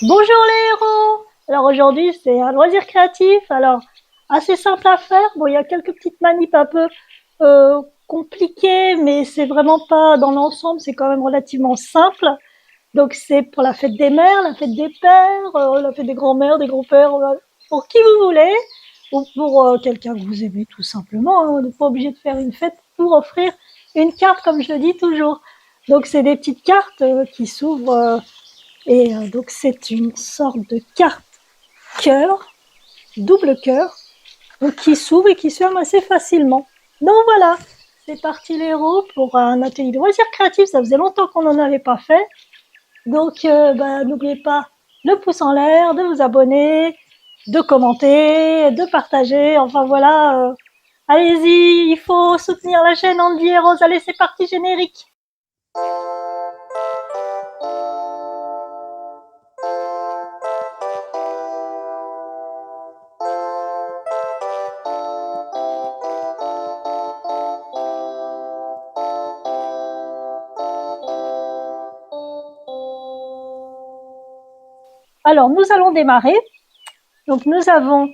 Bonjour les héros! Alors aujourd'hui c'est un loisir créatif, alors assez simple à faire. Bon, il y a quelques petites manips un peu compliquées, mais c'est vraiment pas dans l'ensemble, c'est quand même relativement simple. Donc c'est pour la fête des mères, la fête des pères, la fête des grands-mères, des grands-pères, pour qui vous voulez, ou pour quelqu'un que vous aimez tout simplement. Hein. On n'est pas obligé de faire une fête pour offrir une carte, comme je le dis toujours. Donc c'est des petites cartes qui s'ouvrent. Et donc c'est une sorte de carte cœur, double cœur, donc qui s'ouvre et qui se ferme assez facilement. Donc voilà, c'est parti les héros pour un atelier de loisirs créatifs. Ça faisait longtemps qu'on n'en avait pas fait. Donc n'oubliez pas le pouce en l'air, de vous abonner, de commenter, de partager. Enfin voilà, allez-y, il faut soutenir la chaîne Andy et Rose. Allez, c'est parti, générique. Alors nous allons démarrer. Donc nous avons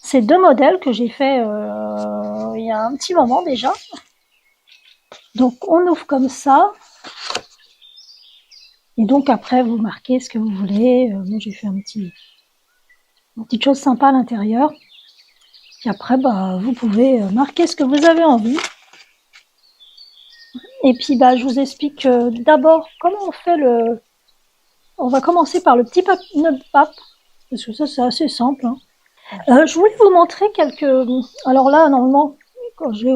ces deux modèles que j'ai fait il y a un petit moment déjà. Donc on ouvre comme ça. Et donc après vous marquez ce que vous voulez. Moi j'ai fait une petite chose sympa à l'intérieur. Et après vous pouvez marquer ce que vous avez envie. Et puis je vous explique d'abord comment on fait le. On va commencer par le petit nœud de pape, parce que ça c'est assez simple. Hein. Je voulais vous montrer quelques. Alors là normalement quand je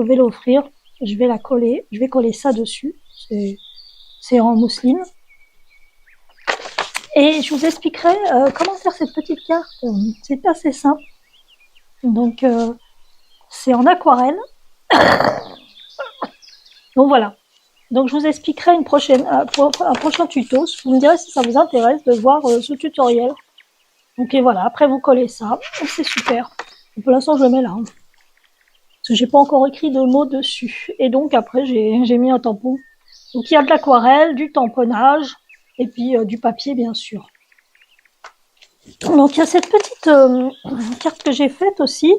vais l'offrir, je vais la coller. Je vais coller ça dessus. C'est en mousseline. Et je vous expliquerai comment faire cette petite carte. C'est assez simple. Donc c'est en aquarelle. Donc voilà. Donc je vous expliquerai un prochain tuto. Vous me direz si ça vous intéresse de voir ce tutoriel. Donc et voilà, après vous collez ça. C'est super. Et pour l'instant je le mets là. Hein, parce que j'ai pas encore écrit de mots dessus. Et donc après j'ai mis un tampon. Donc il y a de l'aquarelle, du tamponnage et puis du papier bien sûr. Donc il y a cette petite carte que j'ai faite aussi.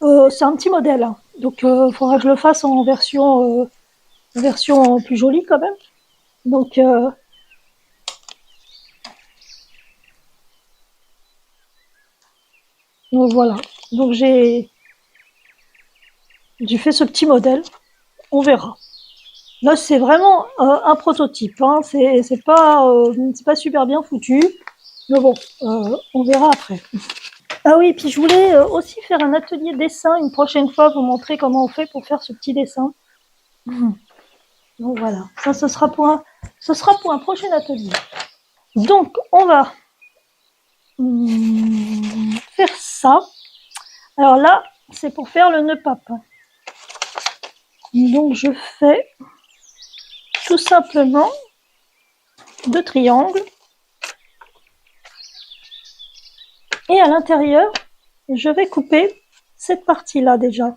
C'est un petit modèle. Hein. Donc il faudra que je le fasse en version plus jolie quand même. Donc voilà. Donc j'ai fait ce petit modèle. On verra. Là c'est vraiment un prototype. Hein. C'est pas super bien foutu. Mais bon, on verra après. Ah oui, puis je voulais aussi faire un atelier dessin une prochaine fois, vous montrer comment on fait pour faire ce petit dessin. Donc voilà, ça ce sera pour un prochain atelier. Donc on va faire ça. Alors là, c'est pour faire le nœud pape. Donc je fais tout simplement 2 triangles. Et à l'intérieur, je vais couper cette partie-là déjà.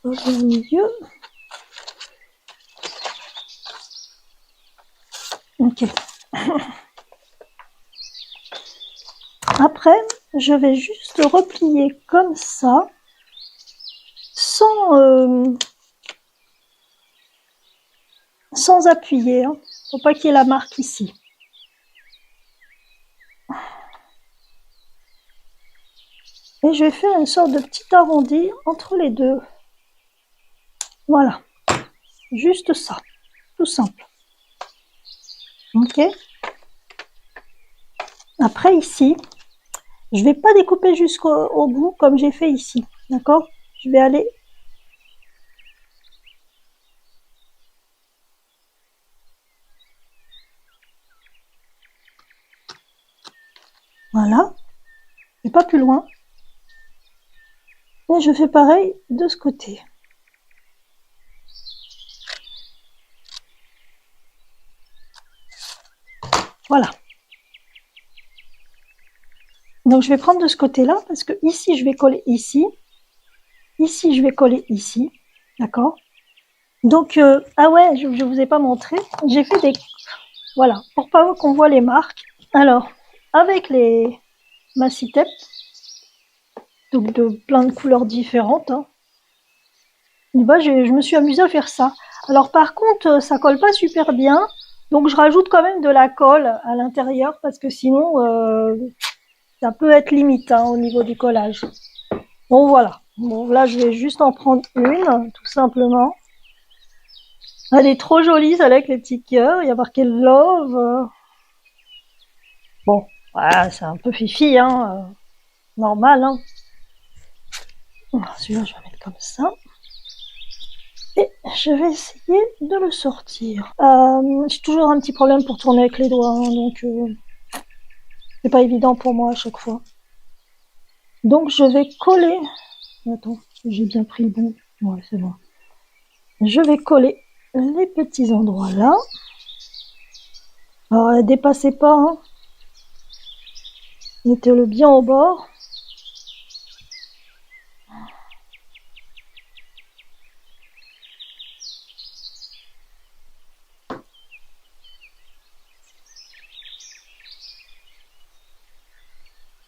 Au milieu. Ok. Après, je vais juste replier comme ça, sans appuyer. Hein. Faut pas qu'il y ait la marque ici. Et je vais faire une sorte de petit arrondi entre les deux. Voilà. Juste ça. Tout simple. Ok. Après ici, je vais pas découper jusqu'au bout comme j'ai fait ici. D'accord? Je vais aller. Voilà. Et pas plus loin. Et je fais pareil de ce côté. Voilà. Donc je vais prendre de ce côté-là parce que ici je vais coller ici, ici je vais coller ici, d'accord. Donc ah ouais, je vous ai pas montré, j'ai fait des voilà pour pas qu'on voit les marques. Alors avec les Massitep, donc de plein de couleurs différentes, hein, et bah, je me suis amusée à faire ça. Alors par contre, ça colle pas super bien, donc je rajoute quand même de la colle à l'intérieur parce que sinon ça peut être limite hein, au niveau du collage. Bon voilà. Bon là je vais juste en prendre une, tout simplement. Elle est trop jolie celle avec les petits cœurs. Il y a marqué Love. Bon, voilà, c'est un peu fifi, hein, normal. Hein. Celui-là je vais mettre comme ça. Et je vais essayer de le sortir. J'ai toujours un petit problème pour tourner avec les doigts, hein, donc c'est pas évident pour moi à chaque fois. Donc je vais coller. Attends, j'ai bien pris le bout. Ouais, c'est bon. Je vais coller les petits endroits là. Alors, dépassez pas, hein. Mettez-le bien au bord.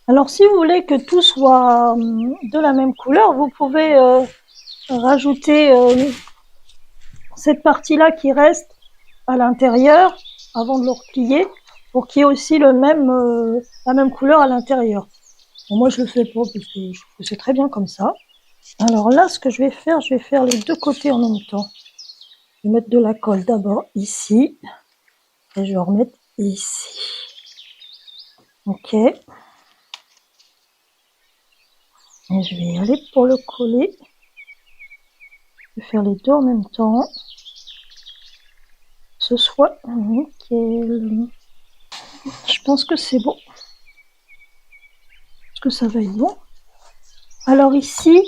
Alors, si vous voulez que tout soit de la même couleur, vous pouvez rajouter cette partie-là qui reste à l'intérieur avant de le replier pour qu'il y ait aussi la même couleur à l'intérieur. Bon, moi, je le fais pas parce que je trouve que c'est très bien comme ça. Alors là, ce que je vais faire les deux côtés en même temps. Je vais mettre de la colle d'abord ici et je vais remettre ici. Ok. Et je vais y aller pour le coller. Je vais faire les deux en même temps. Que ce soit nickel. Je pense que c'est bon. Est-ce que ça va être bon? Alors ici,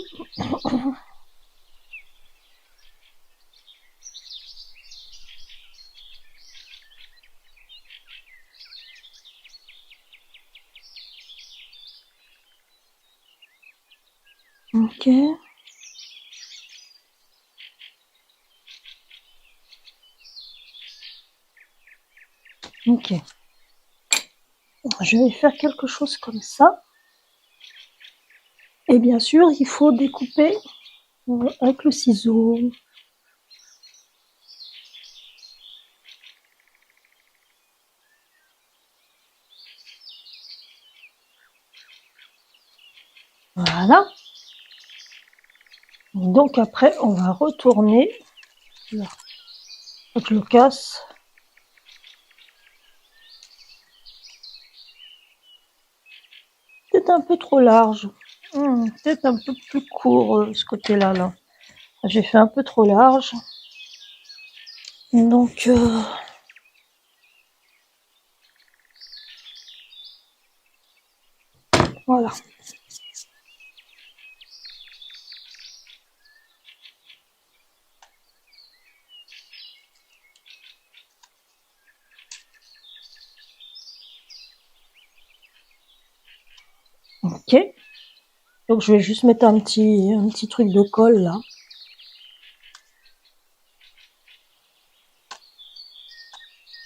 ok. Ok. Je vais faire quelque chose comme ça. Et bien sûr, il faut découper avec le ciseau. Voilà. Donc après, on va retourner. Là. Faut que je le casse. Peut-être un peu trop large. Peut-être un peu plus court ce côté-là. Là. J'ai fait un peu trop large. Donc voilà. Ok. Donc je vais juste mettre un petit truc de colle là.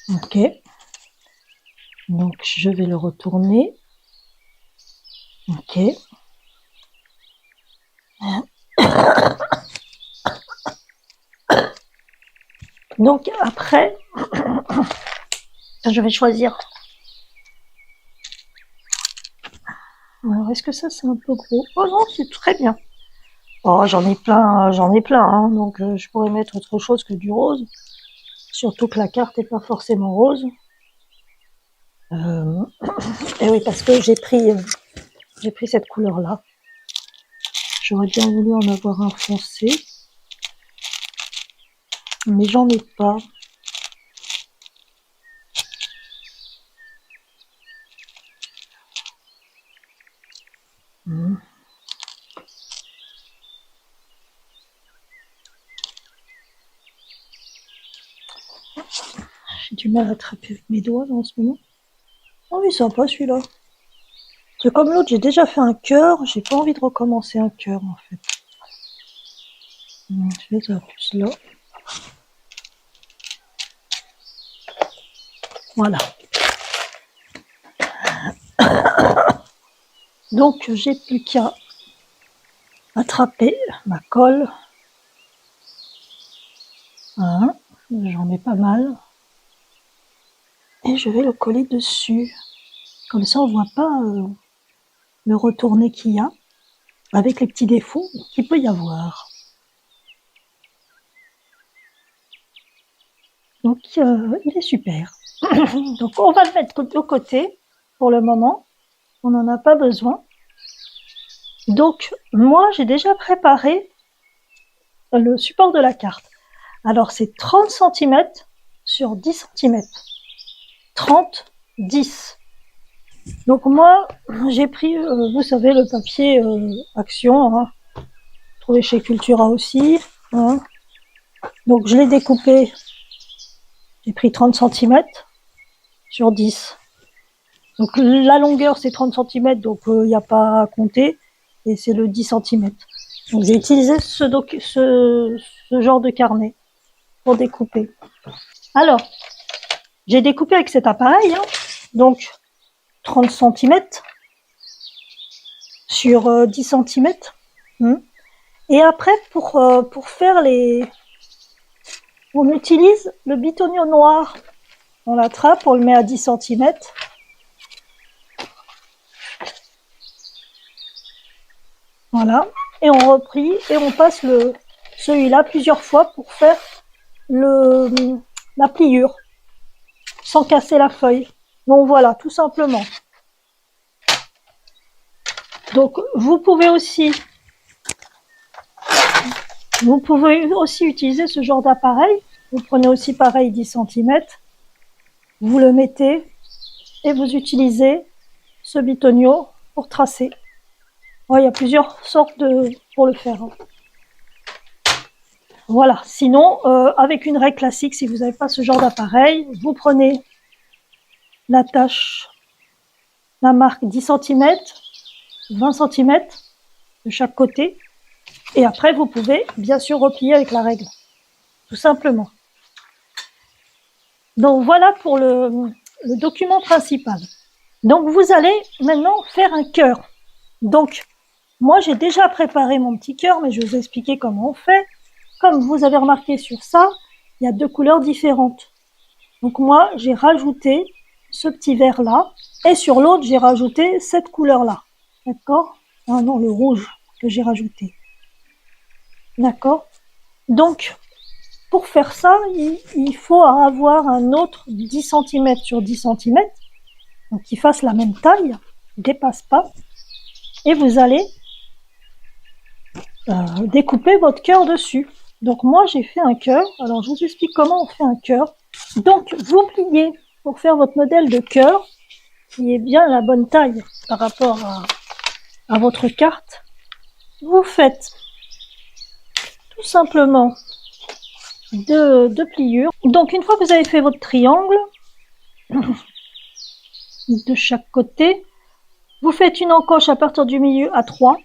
Ok. Donc je vais le retourner. Ok. Donc après, je vais choisir. Alors est-ce que ça c'est un peu gros? Oh non, c'est très bien. Oh j'en ai plein, hein, donc je pourrais mettre autre chose que du rose. Surtout que la carte n'est pas forcément rose. Et oui, parce que j'ai pris cette couleur-là. J'aurais bien voulu en avoir un foncé, mais j'en ai pas. J'ai du mal à attraper avec mes doigts en ce moment. Oh oui, sympa celui-là. C'est comme l'autre, j'ai déjà fait un cœur, j'ai pas envie de recommencer un cœur en fait. Je vais ça plus là. Voilà. Donc j'ai plus qu'à attraper ma colle. Hein, j'en mets pas mal. Et je vais le coller dessus. Comme ça on voit pas le retourné qu'il y a, avec les petits défauts qu'il peut y avoir. Donc il est super. Donc on va le mettre de côté pour le moment. On n'en a pas besoin. Donc moi j'ai déjà préparé le support de la carte. Alors c'est 30 cm sur 10 cm. 30, 10. Donc moi j'ai pris, vous savez, le papier Action, hein, trouvé chez Cultura aussi. Hein. Donc je l'ai découpé, j'ai pris 30 cm sur 10. Donc la longueur c'est 30 cm, donc il n'y a pas à compter, et c'est le 10 cm. Donc j'ai utilisé ce genre de carnet pour découper. Alors, j'ai découpé avec cet appareil, hein, donc 30 cm sur 10 cm. Et après, pour faire les... On utilise le bitonio noir. On l'attrape, on le met à 10 cm. Voilà. Et on replie et on passe celui-là plusieurs fois pour faire la pliure sans casser la feuille. Donc voilà, tout simplement. Donc vous pouvez aussi utiliser ce genre d'appareil. Vous prenez aussi pareil 10 cm, vous le mettez et vous utilisez ce bitonio pour tracer. Ouais, il y a plusieurs sortes pour le faire. Voilà, sinon, avec une règle classique, si vous n'avez pas ce genre d'appareil, vous prenez la tâche, la marque 10 cm, 20 cm de chaque côté, et après vous pouvez bien sûr replier avec la règle, tout simplement. Donc voilà pour le document principal. Donc vous allez maintenant faire un cœur. Donc moi j'ai déjà préparé mon petit cœur, mais je vais vous expliquer comment on fait. Comme vous avez remarqué sur ça, il y a deux couleurs différentes. Donc moi j'ai rajouté ce petit vert là, et sur l'autre j'ai rajouté cette couleur là. D'accord? Ah non, le rouge que j'ai rajouté. D'accord? Donc pour faire ça, il faut avoir un autre 10 cm sur 10 cm, donc qui fasse la même taille, ne dépasse pas, et vous allez découper votre cœur dessus. Donc moi j'ai fait un cœur, alors je vous explique comment on fait un cœur. Donc vous pliez pour faire votre modèle de cœur, qui est bien la bonne taille par rapport à votre carte. Vous faites tout simplement deux pliures. Donc une fois que vous avez fait votre triangle, de chaque côté, vous faites une encoche à partir du milieu à 3.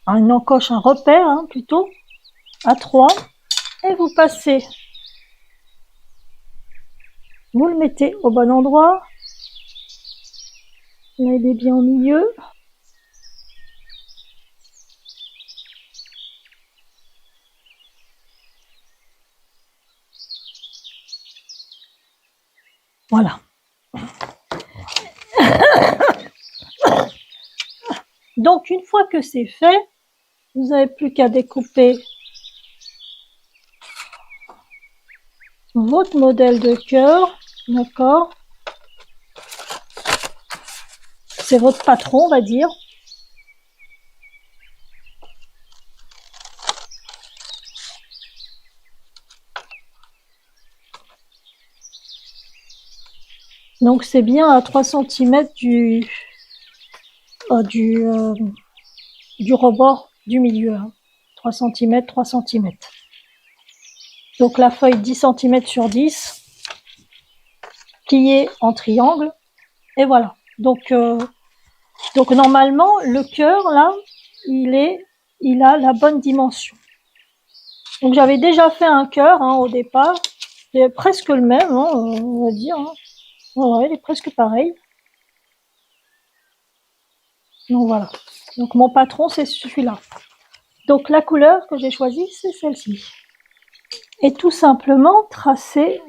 Une encoche, un repère hein, plutôt, à 3. Et vous passez, vous le mettez au bon endroit. Là, il est bien au milieu. Voilà. Donc, une fois que c'est fait, vous n'avez plus qu'à découper votre modèle de cœur, d'accord? C'est votre patron, on va dire. Donc, c'est bien à 3 cm du rebord du milieu. Hein. 3 cm, 3 cm. Donc, la feuille 10 cm sur 10. plié en triangle, et voilà. Donc normalement, le cœur, là, il a la bonne dimension. Donc j'avais déjà fait un cœur au départ, c'est presque le même, on va dire. Ouais, il est presque pareil. Donc voilà. Donc mon patron, c'est celui-là. Donc la couleur que j'ai choisie, c'est celle-ci. Et tout simplement tracer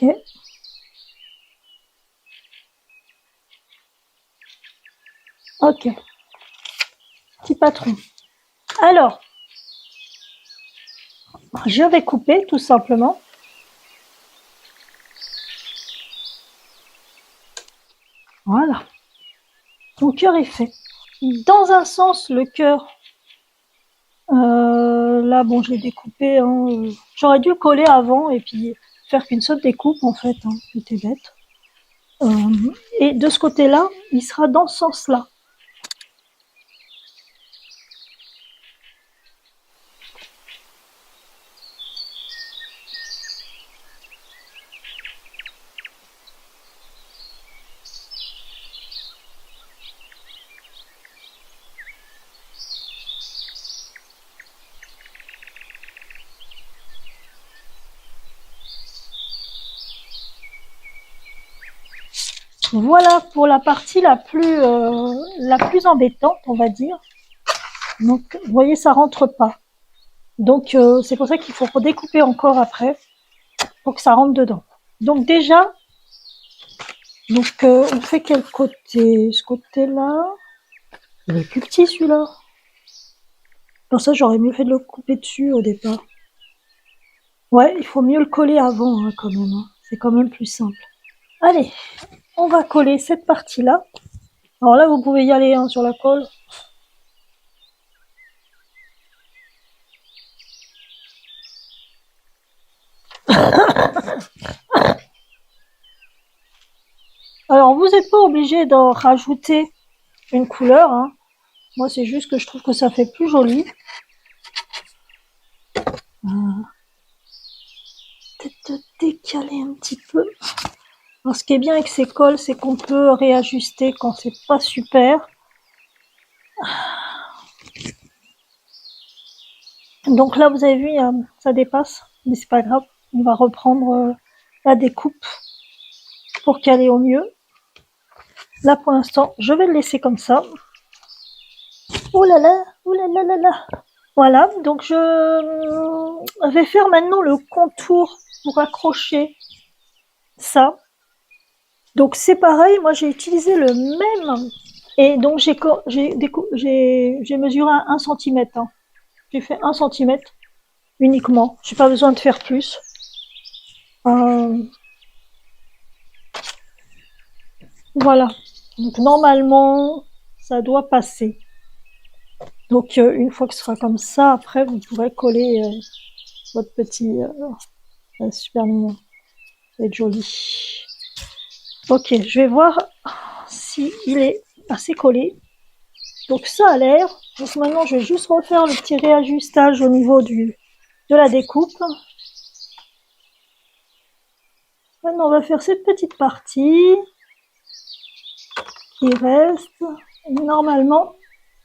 ok. Ok. Petit patron. Alors, je vais couper tout simplement. Voilà. Mon cœur est fait. Dans un sens, le cœur, là, bon, je l'ai découpé. J'aurais dû le coller avant et puis faire qu'une seule découpe, en fait. C'était bête. Et de ce côté-là, il sera dans ce sens-là. Voilà pour la partie la plus embêtante, on va dire. Donc, vous voyez, ça rentre pas. Donc, c'est pour ça qu'il faut redécouper encore après pour que ça rentre dedans. Donc déjà, on fait quel côté? Ce côté-là. Il est plus petit celui-là. Pour ça, j'aurais mieux fait de le couper dessus au départ. Ouais, il faut mieux le coller avant quand même. C'est quand même plus simple. Allez, on va coller cette partie-là. Alors là, vous pouvez y aller sur la colle. Alors, vous n'êtes pas obligé d'en rajouter une couleur. Moi, c'est juste que je trouve que ça fait plus joli. Peut-être décaler un petit peu. Alors, ce qui est bien avec ces colles, c'est qu'on peut réajuster quand c'est pas super. Donc là, vous avez vu, ça dépasse, mais c'est pas grave. On va reprendre la découpe pour caler au mieux. Là, pour l'instant, je vais le laisser comme ça. Oh là là, oh là là là là. Voilà, donc je vais faire maintenant le contour pour accrocher ça. Donc c'est pareil, moi j'ai utilisé le même et donc j'ai mesuré 1 cm. J'ai fait 1 cm uniquement. J'ai pas besoin de faire plus. Voilà. Donc normalement, ça doit passer. Donc une fois que ce sera comme ça, après vous pourrez coller votre petit super mignon. Ça va être joli. Ok, je vais voir si il est assez collé. Donc ça a l'air. Donc maintenant, je vais juste refaire le petit réajustage au niveau de la découpe. Maintenant, on va faire cette petite partie qui reste. Et normalement,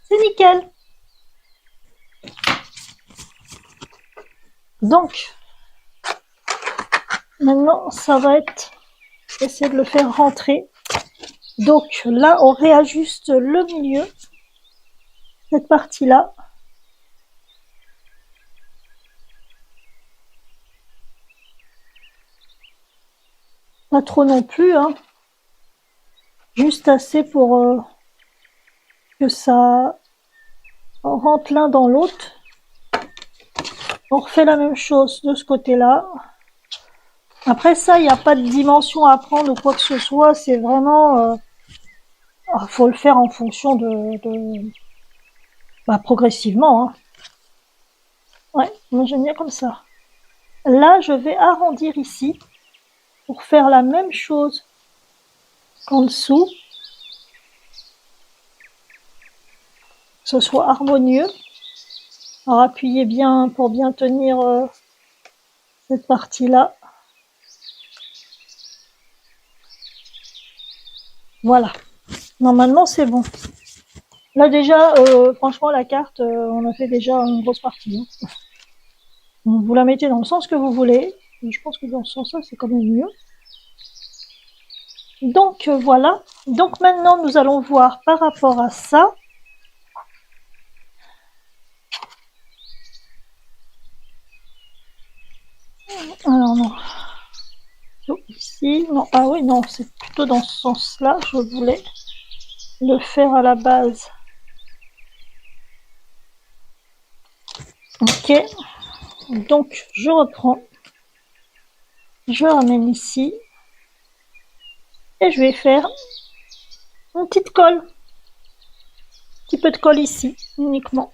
c'est nickel. Donc, maintenant, ça va être essayer de le faire rentrer. Donc là, on réajuste le milieu, cette partie-là. Pas trop non plus, juste assez pour que ça rentre l'un dans l'autre. On refait la même chose de ce côté-là. Après ça, il n'y a pas de dimension à prendre ou quoi que ce soit. C'est vraiment... faut le faire en fonction progressivement. Ouais, moi j'aime bien comme ça. Là, je vais arrondir ici pour faire la même chose qu'en dessous. Que ce soit harmonieux. Alors appuyez bien pour bien tenir cette partie-là. Voilà. Normalement, c'est bon. Là déjà, franchement, la carte, on a fait déjà une grosse partie. Hein. Vous la mettez dans le sens que vous voulez. Je pense que dans ce sens-là, c'est quand même mieux. Donc voilà. Donc maintenant, nous allons voir par rapport à ça. Alors non. Ici, non. Ah oui, non, c'est plutôt dans ce sens-là. Je voulais le faire à la base. Ok. Donc je reprends. Je ramène ici. Et je vais faire une petite colle. Un petit peu de colle ici, uniquement.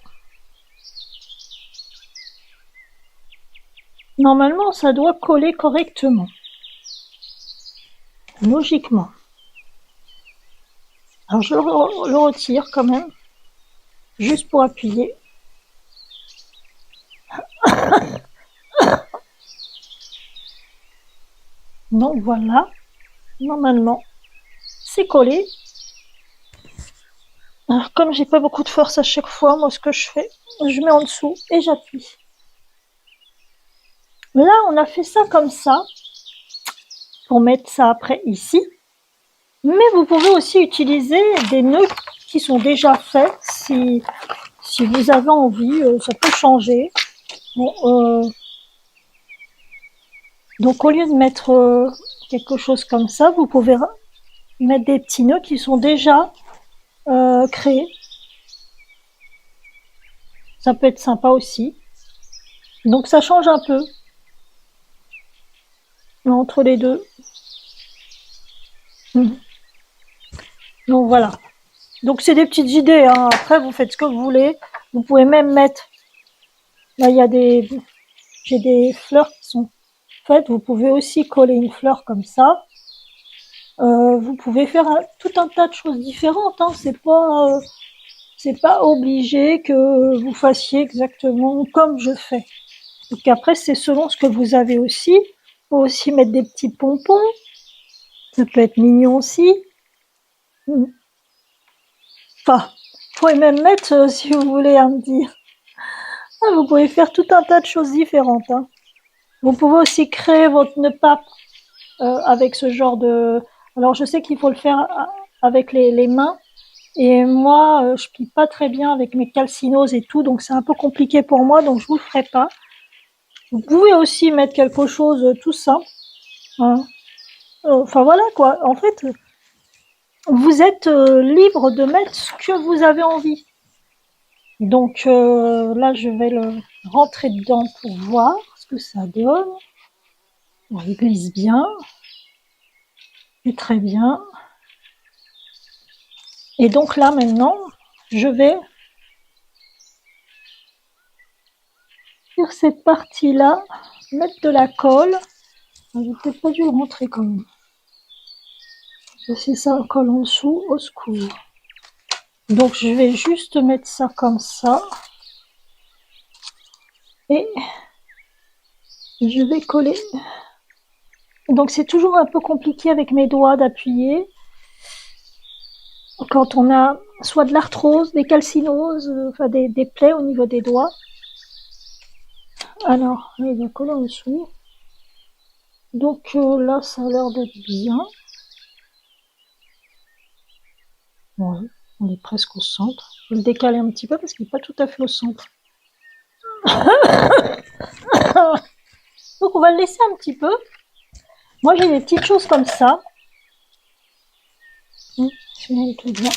Normalement, ça doit coller correctement. Logiquement. Alors je le retire quand même. Juste pour appuyer. Donc voilà. Normalement, c'est collé. Alors comme j'ai pas beaucoup de force à chaque fois, moi ce que je fais, je mets en dessous et j'appuie. Là, on a fait ça comme ça, pour mettre ça après ici. Mais vous pouvez aussi utiliser des nœuds qui sont déjà faits, si vous avez envie, ça peut changer. Bon, donc au lieu de mettre quelque chose comme ça, vous pouvez mettre des petits nœuds qui sont déjà créés. Ça peut être sympa aussi. Donc ça change un peu entre les deux. Donc voilà. Donc c'est des petites idées. Hein. Après, vous faites ce que vous voulez. Vous pouvez même mettre. Là, il y a j'ai des fleurs qui sont faites. Vous pouvez aussi coller une fleur comme ça. Vous pouvez faire tout un tas de choses différentes. Hein. C'est pas obligé que vous fassiez exactement comme je fais. Donc après, c'est selon ce que vous avez aussi. Il faut aussi mettre des petits pompons. Ça peut être mignon aussi. Enfin, vous pouvez même mettre, si vous voulez, un petit. Ah, vous pouvez faire tout un tas de choses différentes. Hein. Vous pouvez aussi créer votre nœud pape avec ce genre de. Alors, je sais qu'il faut le faire avec les mains. Et moi, je plie pas très bien avec mes calcinoses et tout, donc c'est un peu compliqué pour moi, donc je vous le ferai pas. Vous pouvez aussi mettre quelque chose tout simple. Hein. Enfin voilà quoi. En fait, vous êtes libre de mettre ce que vous avez envie. Donc là, je vais le rentrer dedans pour voir ce que ça donne. Bon, il glisse bien. C'est très bien. Et donc là, maintenant, je vais sur cette partie-là mettre de la colle. J'ai peut-être pas dû le rentrer quand même. Si ça colle en dessous, au secours. Donc je vais juste mettre ça comme ça. Et je vais coller. Donc c'est toujours un peu compliqué avec mes doigts d'appuyer. Quand on a soit de l'arthrose, des calcinoses, enfin des plaies au niveau des doigts. Alors, il va coller en dessous. Donc là, ça a l'air d'être bien. Ouais, on est presque au centre. Je vais le décaler un petit peu parce qu'il n'est pas tout à fait au centre. Donc on va le laisser un petit peu. Moi j'ai des petites choses comme ça. Je mets tout bien.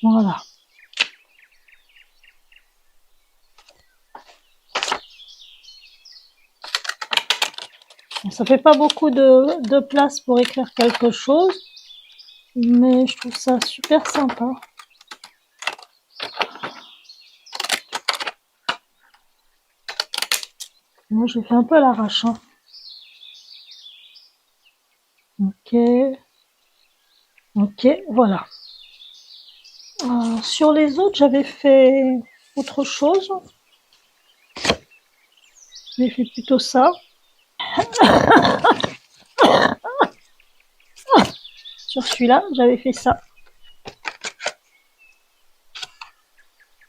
Voilà. Ça fait pas beaucoup de place pour écrire quelque chose. mais je trouve ça super sympa. Moi, je fais un peu à l'arrache. Hein. Ok, ok, voilà. Sur les autres, j'avais fait autre chose. J'ai fait plutôt ça. Sur celui-là, j'avais fait ça.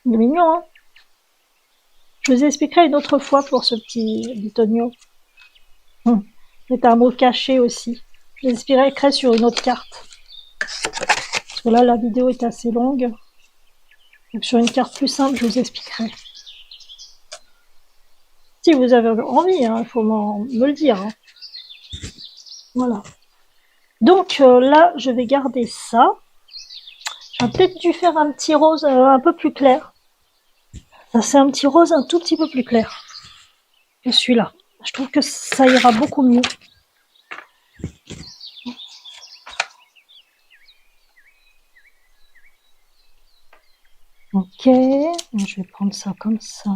Il est mignon, hein. Je vous expliquerai une autre fois pour ce petit bitonio. C'est un mot caché aussi. Je vous expliquerai sur une autre carte. Parce que là, la vidéo est assez longue. Donc sur une carte plus simple, je vous expliquerai. Si vous avez envie, hein, il faut me le dire. Hein. Voilà. Donc là, je vais garder ça. J'aurais peut-être dû faire un petit rose un peu plus clair. Ça, c'est un petit rose un tout petit peu plus clair que celui-là. Je trouve que ça ira beaucoup mieux. Ok, je vais prendre ça comme ça.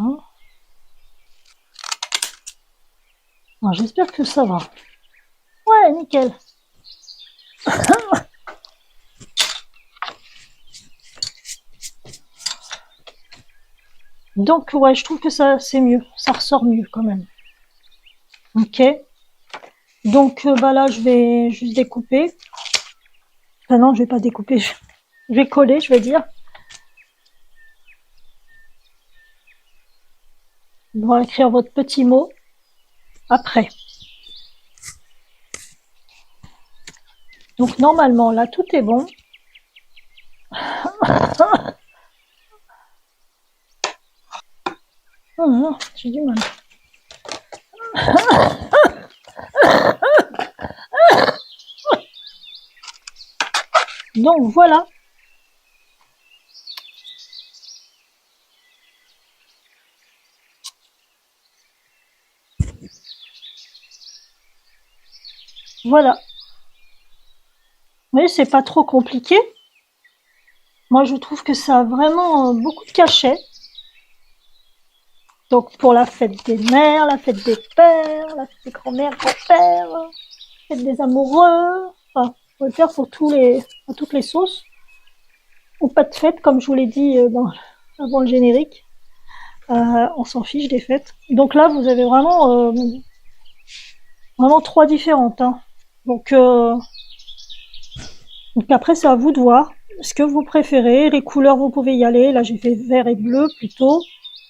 J'espère que ça va. Ouais, nickel. Donc, ouais, je trouve que ça, c'est mieux. Ça ressort mieux quand même. Ok. Donc, bah là, je vais juste découper. Enfin non, je vais pas découper. Je vais coller, je vais dire. Vous allez écrire votre petit mot après. Donc, normalement, là, tout est bon. Oh non, j'ai du mal. Donc, voilà. Voilà. Mais c'est pas trop compliqué. Moi, je trouve que ça a vraiment beaucoup de cachet. Donc, pour la fête des mères, la fête des pères, la fête des grands-mères, grands-pères, la fête des amoureux. Enfin, on peut le faire pour toutes les sauces. Ou pas de fête, comme je vous l'ai dit avant le générique. On s'en fiche des fêtes. Donc là, vous avez vraiment trois différentes. Hein. Donc après, c'est à vous de voir ce que vous préférez. Les couleurs, vous pouvez y aller. Là, j'ai fait vert et bleu plutôt.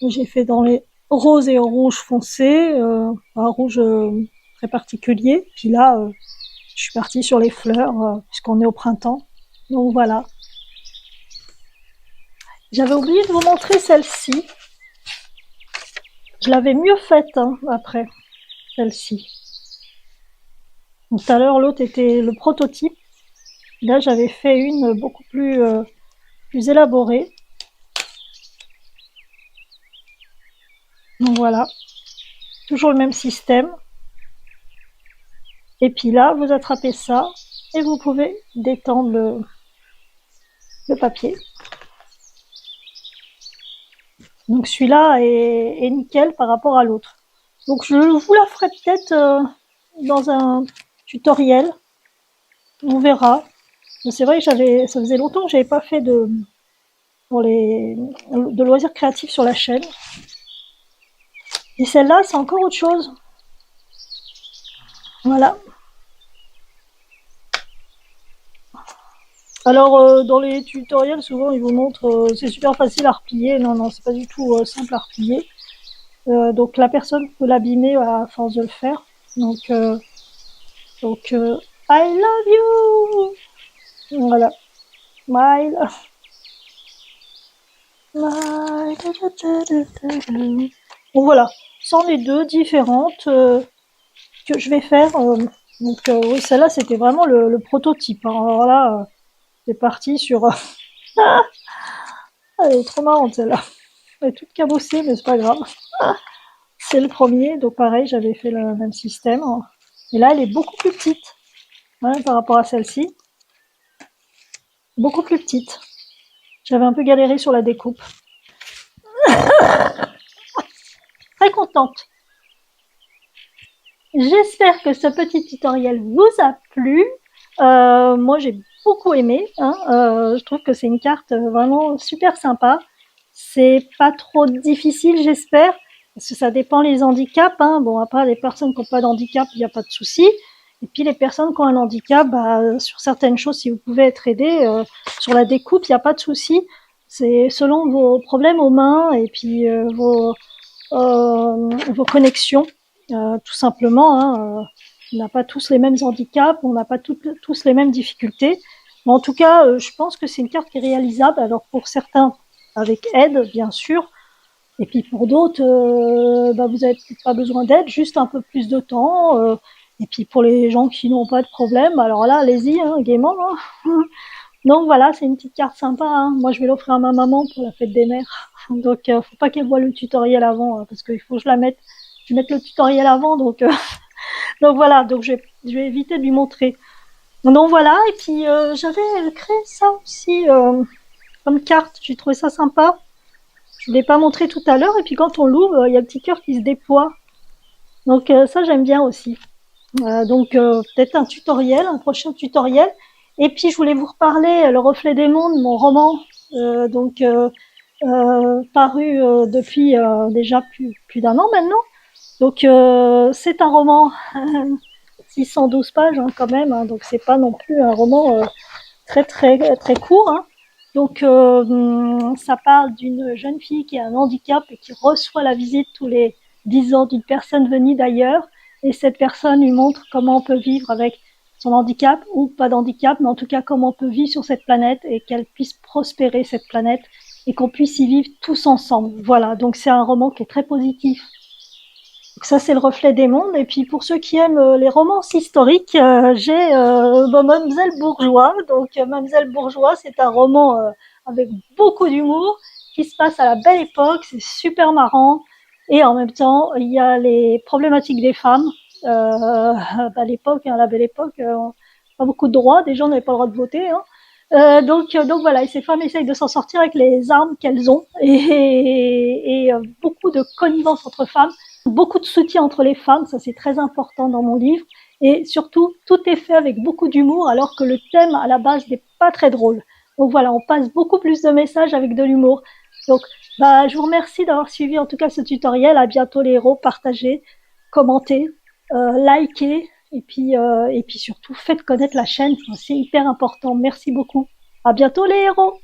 J'ai fait dans les roses et rouge foncé, un rouge très particulier. Puis là, je suis partie sur les fleurs, puisqu'on est au printemps. Donc voilà. J'avais oublié de vous montrer celle-ci. Je l'avais mieux faite après, celle-ci. Tout à l'heure, l'autre était le prototype. Là, j'avais fait une beaucoup plus élaborée. Donc voilà, toujours le même système. Et puis là, vous attrapez ça et vous pouvez détendre le papier. Donc celui-là est nickel par rapport à l'autre. Donc je vous la ferai peut-être dans un tutoriel. On verra. C'est vrai que ça faisait longtemps que j'avais pas fait de loisirs créatifs sur la chaîne. Et celle-là, c'est encore autre chose. Voilà. Alors, dans les tutoriels, souvent, ils vous montrent c'est super facile à replier. Non, non, c'est pas du tout simple à replier. Donc, la personne peut l'abîmer à force de le faire. Donc, I love you. Voilà. Smile. Bon, voilà. C'en est deux différentes que je vais faire. Donc, oui, celle-là, c'était vraiment le prototype. Hein. Alors là, c'est parti sur. Elle est trop marrante, celle-là. Elle est toute cabossée, mais c'est pas grave. C'est le premier, donc pareil, j'avais fait le même système. Et là, elle est beaucoup plus petite par rapport à celle-ci. beaucoup plus petite. J'avais un peu galéré sur la découpe. Très contente. J'espère que ce petit tutoriel vous a plu. Moi, j'ai beaucoup aimé. Hein. Je trouve que c'est une carte vraiment super sympa. C'est pas trop difficile, j'espère, parce que ça dépend les handicaps. Hein. Bon, après, les personnes qui n'ont pas d'handicap, il n'y a pas de souci. Et puis les personnes qui ont un handicap, bah, sur certaines choses, si vous pouvez être aidé, sur la découpe, il n'y a pas de souci. C'est selon vos problèmes aux mains et puis vos connexions, tout simplement. Hein. On n'a pas tous les mêmes handicaps, on n'a pas tous les mêmes difficultés. Mais en tout cas, je pense que c'est une carte qui est réalisable. Alors pour certains, avec aide, bien sûr. Et puis pour d'autres, bah, vous n'avez pas besoin d'aide, juste un peu plus de temps. Et puis pour les gens qui n'ont pas de problème, alors là, allez-y, hein, gaiement. Hein. Donc voilà, c'est une petite carte sympa. Hein. Moi, je vais l'offrir à ma maman pour la fête des mères. Donc, faut pas qu'elle voie le tutoriel avant, hein, parce qu'il faut que je la mette. Je vais mettre le tutoriel avant, donc donc voilà. Donc je vais éviter de lui montrer. Donc voilà. Et puis j'avais créé ça aussi comme carte. J'ai trouvé ça sympa. Je ne l'ai pas montré tout à l'heure. Et puis quand on l'ouvre, il y a le petit cœur qui se déploie. Donc ça, j'aime bien aussi. Donc peut-être un tutoriel, un prochain tutoriel. Et puis je voulais vous reparler Le Reflet des Mondes, mon roman, donc paru depuis déjà plus d'un an maintenant. Donc c'est un roman 612 pages hein, quand même, hein, donc c'est pas non plus un roman très court. Hein. Donc ça parle d'une jeune fille qui a un handicap et qui reçoit la visite tous les 10 ans d'une personne venue d'ailleurs. Et cette personne lui montre comment on peut vivre avec son handicap ou pas d'handicap, mais en tout cas comment on peut vivre sur cette planète et qu'elle puisse prospérer cette planète et qu'on puisse y vivre tous ensemble. Voilà, donc c'est un roman qui est très positif. Donc ça, c'est Le Reflet des Mondes. Et puis pour ceux qui aiment les romances historiques, j'ai Mademoiselle Bourgeois. Donc Mademoiselle Bourgeois, c'est un roman avec beaucoup d'humour qui se passe à la belle époque. C'est super marrant. Et en même temps, il y a les problématiques des femmes. À l'époque, hein, la belle époque, pas beaucoup de droits. Des gens n'avaient pas le droit de voter. Hein. Donc voilà, et ces femmes essayent de s'en sortir avec les armes qu'elles ont et beaucoup de connivence entre femmes, beaucoup de soutien entre les femmes, ça c'est très important dans mon livre, et surtout tout est fait avec beaucoup d'humour alors que le thème à la base n'est pas très drôle. Donc voilà, on passe beaucoup plus de messages avec de l'humour. Donc bah, je vous remercie d'avoir suivi en tout cas ce tutoriel. À bientôt les héros, partagez, commentez, likez et puis surtout faites connaître la chaîne, c'est hyper important. Merci beaucoup. À bientôt les héros.